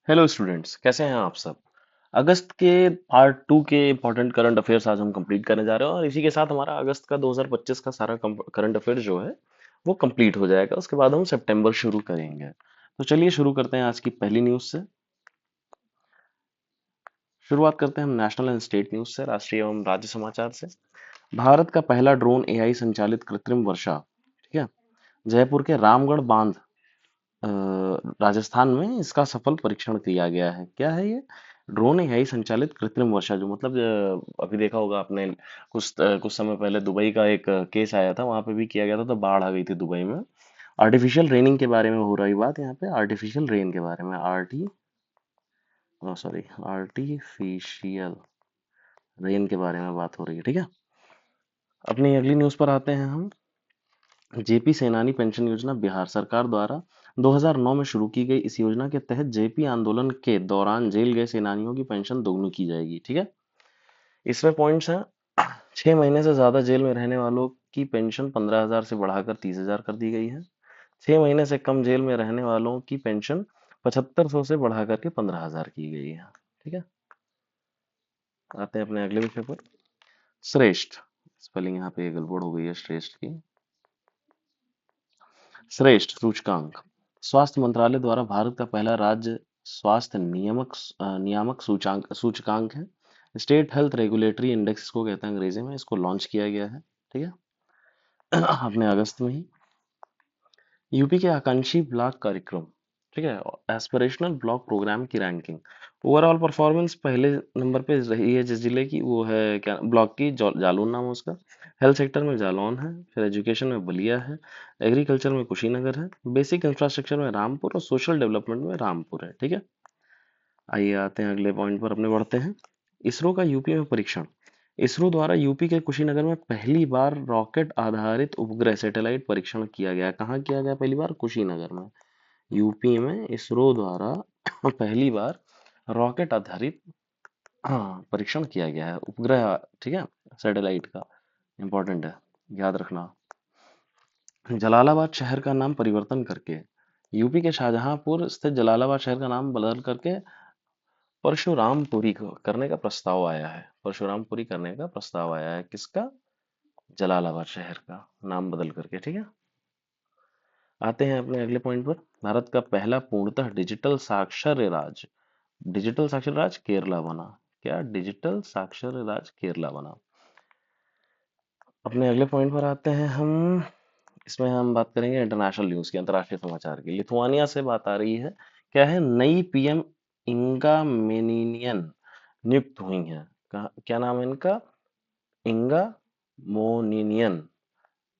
Hello students, कैसे हैं आप सब। अगस्त के पार्ट टू के इम्पोर्टेंट करंट अफेयर्स आज हम कंप्लीट करने जा रहे हैं और इसी के साथ हमारा अगस्त का 2025 का सारा करंट अफेयर जो है वो कंप्लीट हो जाएगा। उसके बाद हम सितंबर शुरू करेंगे। तो चलिए शुरू करते हैं आज की पहली न्यूज़ से। शुरुआत करते हैं हम नेशनल एंड स्टेट न्यूज़ से, राष्ट्रीय एवं राज्य समाचार से। भारत का पहला ड्रोन एआई संचालित कृत्रिम वर्षा, ठीक है, जयपुर के रामगढ़ बांध अ, राजस्थान में इसका सफल परीक्षण किया गया है। क्या है ये? ड्रोन एआई संचालित कृत्रिम वर्षा, जो मतलब अभी देखा होगा आपने, कुछ समय पहले दुबई का एक केस आया था, वहां पे भी किया गया था तो बाढ़ आ गई थी दुबई में। आर्टिफिशियल रेनिंग के बारे में हो रही बात यहाँ पे, आर्टिफिशियल रेन के बारे में, आर्टिफिशियल रेन के बारे में बात हो रही है, ठीक है। अपनी अगली न्यूज पर आते हैं हम। जेपी सेनानी पेंशन योजना बिहार सरकार द्वारा 2009 में शुरू की गई। इस योजना के तहत जेपी आंदोलन के दौरान जेल गए सेनानियों की पेंशन दोगुनी की जाएगी, ठीक है। इसमें पॉइंट्स हैं। 6 महीने से ज्यादा जेल में रहने वालों की पेंशन 15,000 से बढ़ाकर 30,000 कर दी गई है। 6 महीने से कम जेल में रहने वालों की पेंशन 7500 से बढ़ाकर के 15,000 की गई है, ठीक है। आते हैं अपने अगले विषय पर। श्रेष्ठ, स्पेलिंग यहाँ पे गड़बड़ हो गई है श्रेष्ठ की। श्रेष्ठ सूचकांक, स्वास्थ्य मंत्रालय द्वारा भारत का पहला राज्य स्वास्थ्य नियामक सूचकांक है। स्टेट हेल्थ रेगुलेटरी इंडेक्स इसको कहते हैं अंग्रेजी में। इसको लॉन्च किया गया है, ठीक है, अपने अगस्त में ही। यूपी के आकांक्षी ब्लॉक कार्यक्रम, ठीक है, एस्पिरेशनल ब्लॉक प्रोग्राम की रैंकिंग, ओवरऑल परफॉर्मेंस पहले नंबर पे रही है जिस जिले की, वो है क्या, ब्लॉक की जालौन नाम है उसका। हेल्थ सेक्टर में जालौन है, फिर एजुकेशन में बलिया है, एग्रीकल्चर में कुशीनगर है, बेसिक इंफ्रास्ट्रक्चर में रामपुर और सोशल डेवलपमेंट में रामपुर है, ठीक है। आइए आते हैं अगले पॉइंट पर अपने बढ़ते हैं। इसरो का यूपी में परीक्षण। इसरो द्वारा यूपी के कुशीनगर में पहली बार रॉकेट आधारित उपग्रह सैटेलाइट परीक्षण किया गया। कहाँ किया गया पहली बार? कुशीनगर में। यूपी में इसरो द्वारा पहली बार रॉकेट आधारित, हाँ, परीक्षण किया गया है उपग्रह, ठीक है, सैटेलाइट का। इंपॉर्टेंट है, याद रखना। जलालाबाद शहर का नाम परिवर्तन करके, यूपी के शाहजहांपुर स्थित जलालाबाद शहर का नाम बदल करके परशुरामपुरी करने का प्रस्ताव आया है। परशुरामपुरी करने का प्रस्ताव आया है, किसका? जलालाबाद शहर का नाम बदल करके, ठीक है। आते हैं अपने अगले पॉइंट पर। भारत का पहला पूर्णतः डिजिटल साक्षर राज्य, डिजिटल साक्षर राज्य केरला बना। क्या? डिजिटल साक्षर राज्य केरला बना। अपने अगले पॉइंट पर आते हैं हम। इसमें हम बात करेंगे इंटरनेशनल न्यूज की, अंतर्राष्ट्रीय समाचार की। लिथुआनिया से बात आ रही है। क्या है? नई पीएम इंगा मेनिनियन नियुक्त हुई हैं। क्या नाम है इनका? इंगा मोनिनियन,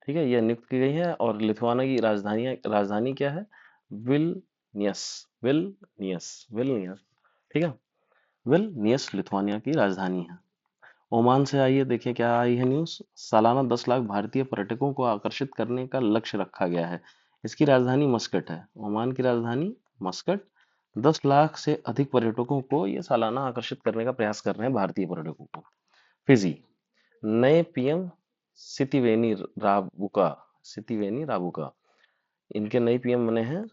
ठीक है, यह नियुक्त की गई है। और लिथुआना की राजधानी क्या है? विलनियस। विलनियस, ठीक है। विलनियस लिथुआनिया की राजधानी है। ओमान से आइए, देखिए क्या आई है न्यूज़। सालाना 10 लाख भारतीय पर्यटकों को आकर्षित करने का लक्ष्य रखा गया है। इसकी राजधानी मस्कट है, ओमान की राजधानी मस्कट। 10 लाख से अधिक पर्यटकों को ये सालाना आकर्षित करने का प्रयास कर रहे हैं, भारतीय पर्यटकों को। फिजी, नए पीएम सितिवेनी राबुका, इनके नए पीएम बने हैं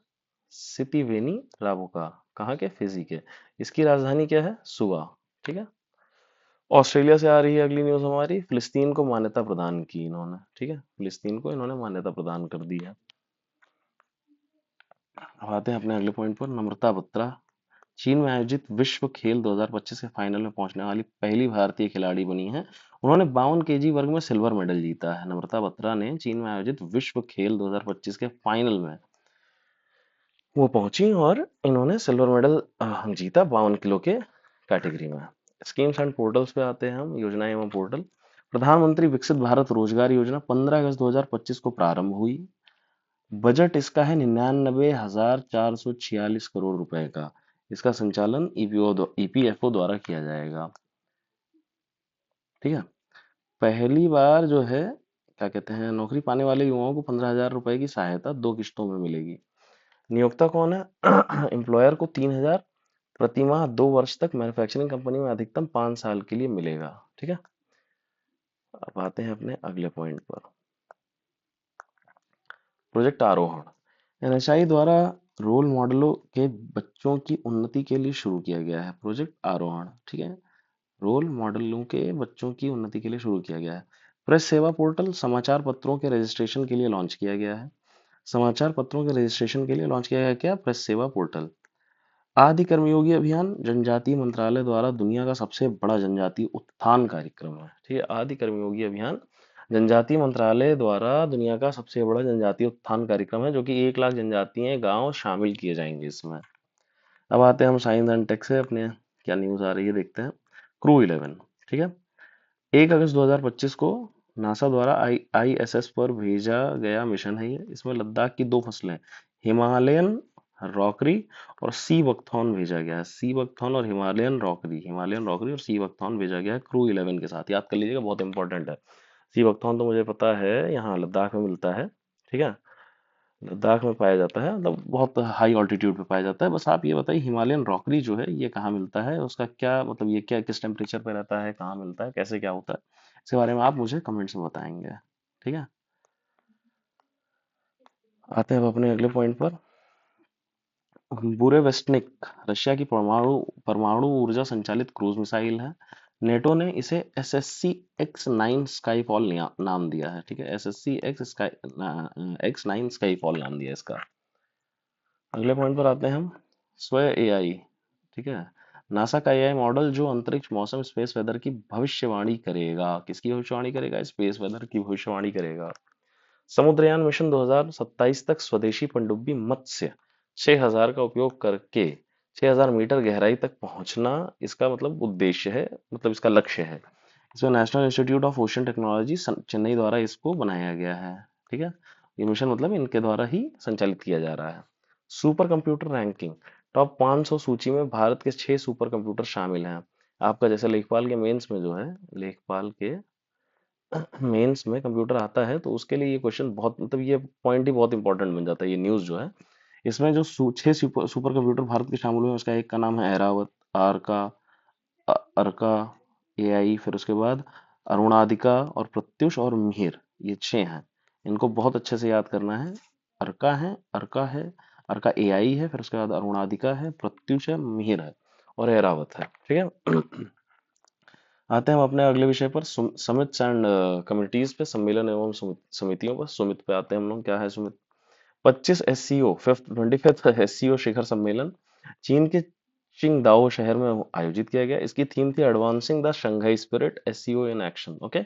सितिवेनी राबुका। कहाँ के? फिजी के। इसकी राजधानी क्या है? सुआ, ठीक है। ऑस्ट्रेलिया से आ रही है अगली न्यूज हमारी। फिलिस्तीन को मान्यता प्रदान की इन्होंने, ठीक है, फिलिस्तीन को इन्होंने मान्यता प्रदान कर दी है। अब आते हैं अपने अगले पॉइंट पर। नम्रता बत्रा चीन में आयोजित विश्व खेल 2025 के फाइनल में पहुंचने वाली पहली भारतीय खिलाड़ी बनी है। उन्होंने 52 केजी वर्ग में सिल्वर मेडल जीता है। नम्रता बत्रा ने चीन में आयोजित विश्व खेल 2025 के फाइनल में वो पहुंची और इन्होंने सिल्वर मेडल जीता 52 किलो के कैटेगरी में। स्कीम्स एंड पोर्टल्स पे आते हैं हम, योजनाएं एवं पोर्टल। प्रधानमंत्री विकसित भारत रोजगार योजना 15 अगस्त 2025 को प्रारंभ हुई। बजट इसका है 99,446 करोड़ रुपए का। इसका संचालन ईपीएफओ द्वारा किया जाएगा, ठीक है। पहली बार जो है, क्या कहते हैं, नौकरी पाने वाले युवाओं को 15,000 रुपए की सहायता 2 किश्तों में मिलेगी। नियोक्ता कौन है? एम्प्लॉयर को 3,000 प्रति माह 2 वर्ष तक मैन्युफैक्चरिंग कंपनी में अधिकतम 5 साल के लिए मिलेगा, ठीक है। अब आते हैं अपने अगले पॉइंट पर। प्रोजेक्ट आरोहण, एनएचआई द्वारा रोल मॉडलों के बच्चों की उन्नति के लिए शुरू किया गया है प्रोजेक्ट आरोहण। ठीक है, रोल मॉडलों के बच्चों की उन्नति के लिए शुरू किया गया है। प्रेस सेवा पोर्टल समाचार पत्रों के रजिस्ट्रेशन के लिए लॉन्च किया गया है। समाचार पत्रों के रजिस्ट्रेशन के लिए लॉन्च किया गया है क्या? प्रेस सेवा पोर्टल। आदि कर्मयोगी अभियान जनजातीय मंत्रालय द्वारा दुनिया का सबसे बड़ा जनजातीय उत्थान कार्यक्रम है। ठीक है, आदि कर्मयोगी अभियान जनजातीय मंत्रालय द्वारा दुनिया का सबसे बड़ा जनजातीय उत्थान कार्यक्रम है, जो कि 1 लाख जनजातीय गांव शामिल किए जाएंगे इसमें। अब आते हैं हम साइंस एंड टेक से, अपने क्या न्यूज आ रही है देखते हैं। क्रू 11। ठीक है, 1 अगस्त 2025 को नासा द्वारा ISS पर भेजा गया मिशन है ये। इसमें लद्दाख की 2 फसलें हिमालयन रॉकरी और सी बकथॉर्न भेजा गया है। सी बकथॉर्न और हिमालयन रॉकरी और सी बकथॉर्न भेजा गया है क्रू 11 के साथ। याद कर लीजिएगा, बहुत इंपॉर्टेंट है। सी बकथॉर्न तो मुझे पता है यहाँ लद्दाख में मिलता है। ठीक है, लद्दाख में पाया जाता है, मतलब बहुत हाई ऑल्टीट्यूड पे पाया जाता है। बस आप ये बताइए हिमालयन रॉकरी जो है ये कहाँ मिलता है, उसका क्या मतलब, ये क्या किस टेम्परेचर पे रहता है, कहाँ मिलता है, कैसे क्या होता है, इसके बारे में आप मुझे कमेंट्स में बताएंगे। ठीक है, आते हैं अब अपने अगले पॉइंट पर। बुरेवेस्टनिक रशिया की परमाणु परमाणु ऊर्जा संचालित क्रूज मिसाइल है। नेटो ने इसे SSC-X9 स्काईफॉल नाम दिया है। ठीक है, SSC-X9 स्काईफॉल नाम दिया है इसका। अगले पॉइंट पर आते हैं हम। स्वयं AI। ठीक है, नासा का AI मॉडल जो अंतरिक्ष मौसम स्पेस वेदर की भविष्यवाणी करेगा। किसकी भविष्यवाणी करेगा? स्पेस वेदर की भविष्यवाणी करेगा। समुद्रयान मिशन 2027 तक स्वदेशी पनडुब्बी मत्स्य 6000 का उपयोग करके 6000 मीटर गहराई तक पहुंचना इसका मतलब उद्देश्य है, मतलब इसका लक्ष्य है। इसमें national institute of ocean technology Chennai द्वारा इसको बनाया गया है। ठीक है, ये मिशन मतलब इनके द्वारा ही संचालित किया जा रहा है। सुपर कंप्यूटर रैंकिंग टॉप 500 सूची में भारत के 6 सुपर कंप्यूटर शामिल हैं। आपका जैसे लेखपाल के मेंस में जो है, लेखपाल के मेंस में कंप्यूटर आता है, तो उसके लिए ये क्वेश्चन बहुत, मतलब ये पॉइंट ही बहुत इंपॉर्टेंट बन जाता है, ये न्यूज़ जो है। इसमें जो 6 सुपर कंप्यूटर भारत के शामिल हुए हैं, उसका एक का नाम है ऐरावत, आरका, अर्का AI, फिर उसके बाद अरुणादिका और प्रत्युष और मिहिर, ये 6 हैं। इनको बहुत अच्छे से याद करना है। अर्का AI है, फिर उसके बाद अरुणादिका है, प्रत्युष है, मिहिर है और ऐरावत है। ठीक है। आते हैं हम अपने अगले विषय पर, समिट्स एंड कमिटीज पे, सम्मेलन एवं समितियों पर। सुमित पे आते हैं हम लोग। क्या है सुमित? 25 SCO 25th SCO शिखर सम्मेलन चीन के चिंगदाओ शहर में आयोजित किया गया। इसकी थीम थी advancing the Shanghai spirit, SCO in action. Okay.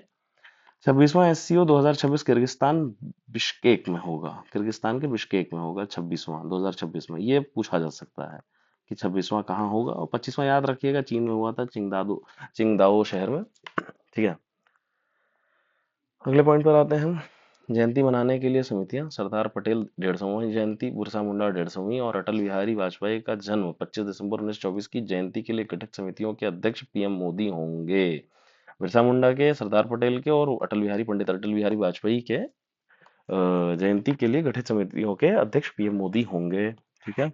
26वां SCO 2026 किर्गिस्तान बिश्केक में होगा। किर्गिस्तान के बिश्केक में होगा 26वां 2026 में। ये पूछा जा सकता है कि 26वां कहाँ होगा। और 25वां याद रखिएगा, चीन में हुआ था, चिंगदाओ शहर में। ठीक है, अगले पॉइंट पर आते हैं हम। जयंती मनाने के लिए समितियां। सरदार पटेल 150वीं जयंती, बिरसा मुंडा 150वीं और अटल बिहारी वाजपेयी का जन्म 25 दिसंबर 1924 की जयंती के लिए गठित समितियों के अध्यक्ष PM मोदी होंगे। बिरसा मुंडा के, सरदार पटेल के और पंडित अटल बिहारी वाजपेयी के जयंती के लिए गठित समितियों के अध्यक्ष PM मोदी होंगे। ठीक है,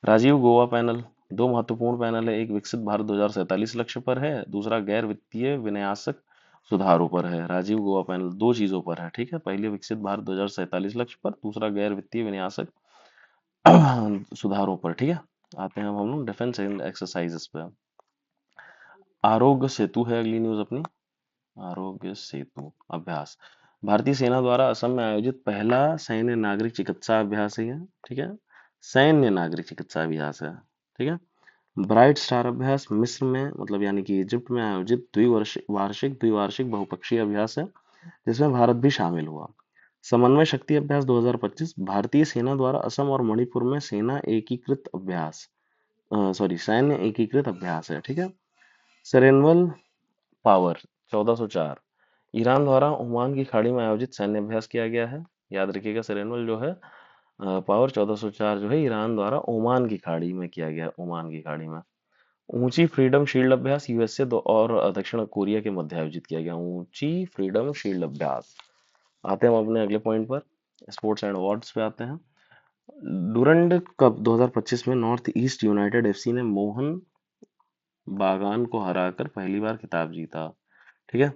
राजीव गोवा पैनल। 2 महत्वपूर्ण पैनल है, एक विकसित भारत 2047 लक्ष्य पर है, दूसरा गैर वित्तीय विन्यासक सुधारों पर है। राजीव गोवा पैनल 2 चीजों पर है। ठीक है, पहले विकसित भारत 2047 लक्ष्य पर, दूसरा गैर वित्तीय विन्यासक सुधारों पर। ठीक है, आते हैं अब हम लोग डिफेंस एंड एक्सरसाइजेस पे। आरोग्य सेतु है अगली न्यूज अपनी। आरोग्य सेतु अभ्यास भारतीय सेना द्वारा असम में आयोजित पहला सैन्य नागरिक चिकित्सा अभ्यास है ये। ठीक है, सैन्य नागरिक चिकित्सा अभ्यास है। ठीक है, ब्राइट स्टार अभ्यास मिस्र में, मतलब यानी कि इजिप्ट में आयोजित द्विवार्षिक बहुपक्षीय अभ्यास है, जिसमें भारत भी शामिल हुआ। समन्वय शक्ति अभ्यास 2025 भारतीय सेना द्वारा असम और मणिपुर में सैन्य एकीकृत अभ्यास है। ठीक है, सेरेनवल पावर 1404 ईरान द्वारा ओमान की खाड़ी में आयोजित सैन्य अभ्यास किया गया है। याद रखिएगा, सेरेनवल जो है पावर 1404 जो है ईरान द्वारा ओमान की खाड़ी में किया गया, ओमान की खाड़ी में। ऊंची फ्रीडम शील्ड अभ्यास USA और दक्षिण कोरिया के मध्य आयोजित किया गया, ऊंची फ्रीडम शील्ड अभ्यास। आते हैं हम अपने अगले पॉइंट पर, स्पोर्ट्स एंड अवार्ड्स पे आते हैं। डुरंड कप 2025 में नॉर्थ ईस्ट यूनाइटेड FC ने मोहन बागान को हराकर पहली बार खिताब जीता। ठीक है,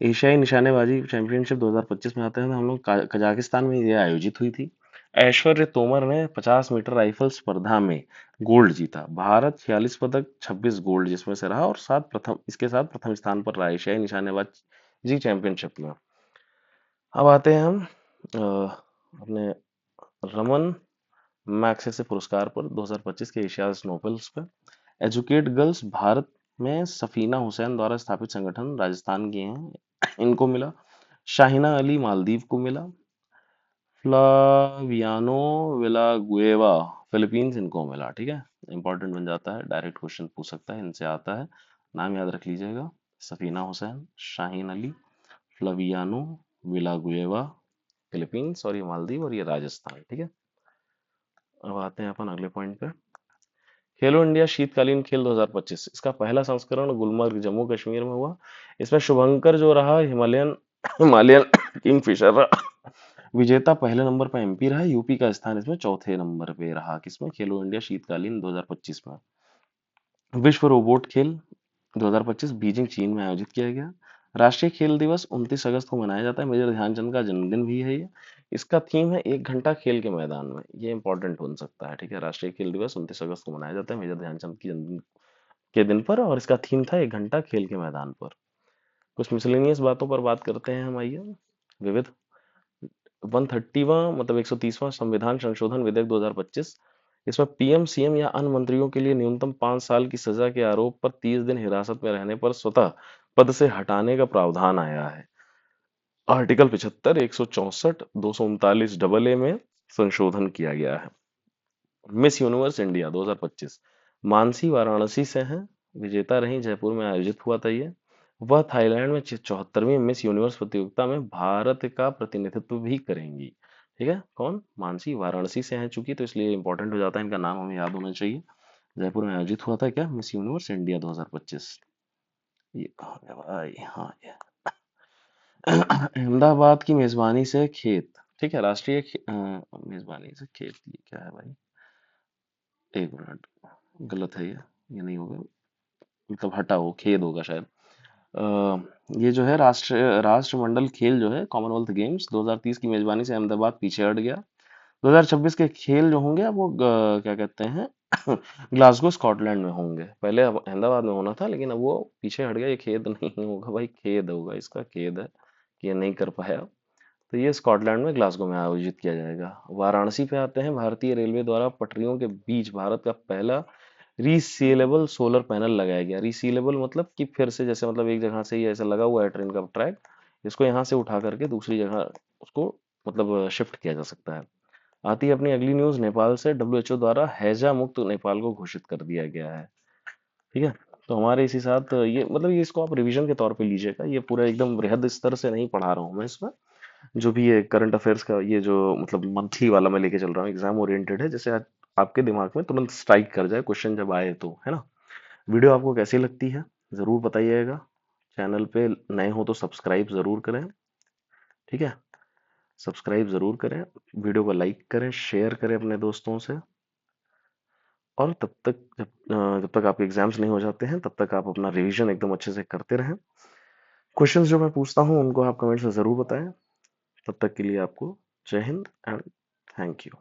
एशियाई निशानेबाजी चैंपियनशिप 2025 में आते हैं, तो हम लोग कजाकिस्तान में ये आयोजित हुई थी। ऐश्वर्य तोमर ने 50 मीटर राइफल स्पर्धा में गोल्ड जीता। भारत 46 पदक 26 गोल्ड जिसमें से रहा और सात प्रथम इसके साथ प्रथम स्थान पर रहा एशियाई निशानेबाजी चैंपियनशिप में। अब आते हैं हम अपने रमन मैग्सेसे पुरस्कार पर 2025 के एशिया नोबेल्स पे। एजुकेट गर्ल्स भारत में सफीना हुसैन द्वारा स्थापित संगठन राजस्थान के हैं, इनको मिला। शाहिना अली मालदीव को मिला। फ्लावियानो विलागुएवा फिलीपींस इनको मिला। ठीक है, इंपॉर्टेंट बन जाता है, डायरेक्ट क्वेश्चन पूछ सकता है, इनसे आता है। नाम याद रख लीजिएगा, सफीना हुसैन, शाहीन अली, फ्लावियानो विलागुएवा फिलीपींस, और ये मालदीव और ये राजस्थान। ठीक है, अब आते हैं अपन अगले पॉइंट पे। खेलो इंडिया शीतकालीन खेल 2025, इसका पहला संस्करण गुलमर्ग जम्मू कश्मीर में हुआ। इसमें शुभंकर जो रहा हिमालयन हिमालयन किंगफिशर रहा विजेता। पहले नंबर पर एमपी रहा। यूपी का स्थान इसमें चौथे नंबर पे रहा, किसमें, खेलो इंडिया शीतकालीन 2025 में। विश्व रोबोट खेल 2025 बीजिंग चीन में आयोजित किया गया। राष्ट्रीय खेल दिवस 29 अगस्त को मनाया जाता है। मेजर ध्यानचंद का जन्मदिन भी है ये। इसका थीम है 1 घंटा खेल के मैदान में, ये इंपॉर्टेंट बन सकता है। ठीक है, राष्ट्रीय खेल दिवस 29 अगस्त को मनाया जाता है मेजर ध्यानचंद की जन्मदिन के दिन पर, और इसका थीम था 1 घंटा खेल के मैदान पर। कुछ मिसलेनियस बातों पर बात करते हैं हम, आइए। विविध 130वां मतलब 130वां संविधान संशोधन विधेयक 2025। इसमें पीएम सीएम या अन्य मंत्रियों के लिए न्यूनतम 5 साल की सजा के आरोप पर 30 दिन हिरासत में रहने पर स्वतः पद से हटाने का प्रावधान आया है। आर्टिकल 75, 164, 239 डबल ए में संशोधन किया गया है। Miss universe India 2025 Mansi Varanasi से हैं, विजेता रही, जयपुर में आयोजित हुआ था ये। वह थाईलैंड में 74वीं मिस यूनिवर्स प्रतियोगिता में भारत का प्रतिनिधित्व भी करेंगी। ठीक है, कौन, मानसी वाराणसी से हैं, चूंकि तो इसलिए इंपॉर्टेंट हो जाता है, इनका नाम हमें याद होना चाहिए। जयपुर में आयोजित हुआ था क्या, मिस यूनिवर्स इंडिया 2025। ये कहाँ गया भाई, हाँ ये अहमदाबाद की मेजबानी से खेत। ठीक है, मेजबानी से खेत, ये क्या है भाई, एक मिनट, गलत है ये नहीं होगा, मतलब हटा हो, खेद होगा शायद। ये जो है राष्ट्रमंडल खेल जो है कॉमनवेल्थ गेम्स 2030 की मेजबानी से अहमदाबाद पीछे हट गया। 2026 के खेल जो होंगे वो क्या कहते हैं ग्लासगो स्कॉटलैंड में होंगे। पहले अब अहमदाबाद में होना था, लेकिन अब वो पीछे हट गया। ये खेद नहीं होगा भाई, खेद होगा, इसका खेद है कि ये नहीं कर पाया। तो ये स्कॉटलैंड में ग्लासगो में आयोजित किया जाएगा। वाराणसी पे आते हैं। भारतीय रेलवे द्वारा पटरियों के बीच भारत का पहला रीसीलेबल सोलर पैनल लगाया गया। रीसीलेबल मतलब कि फिर से, जैसे मतलब एक जगह से ही ऐसा लगा हुआ है ट्रेन का ट्रैक, इसको यहाँ से उठा करके दूसरी जगह उसको मतलब शिफ्ट किया जा सकता है। आती है अपनी अगली न्यूज नेपाल से। डब्ल्यूएचओ द्वारा हैजा मुक्त नेपाल को घोषित कर दिया गया है। ठीक है, तो हमारे इसी साथ ये मतलब ये इसको आप रिवीजन के तौर पे लीजिएगा, ये पूरा एकदम बृहद स्तर से नहीं पढ़ा रहा हूँ मैं इसमें। जो भी ये करंट अफेयर्स का ये जो मतलब मंथली वाला मैं लेके चल रहा हूँ, एग्जाम ओरिएंटेड है, जैसे आपके दिमाग में तुरंत स्ट्राइक कर जाए क्वेश्चन जब आए तो, है ना। वीडियो आपको कैसी लगती है जरूर बताइएगा। चैनल पे नए हो तो सब्सक्राइब जरूर करें। ठीक है, सब्सक्राइब जरूर करें, वीडियो को लाइक करें, शेयर करें अपने दोस्तों से। और तब तक जब तक आपके एग्जाम्स नहीं हो जाते हैं, तब तक आप अपना रिवीजन एकदम अच्छे से करते रहें। क्वेश्चंस जो मैं पूछता हूँ उनको आप कमेंट्स में जरूर बताएं। तब तक के लिए आपको जय हिंद एंड थैंक यू।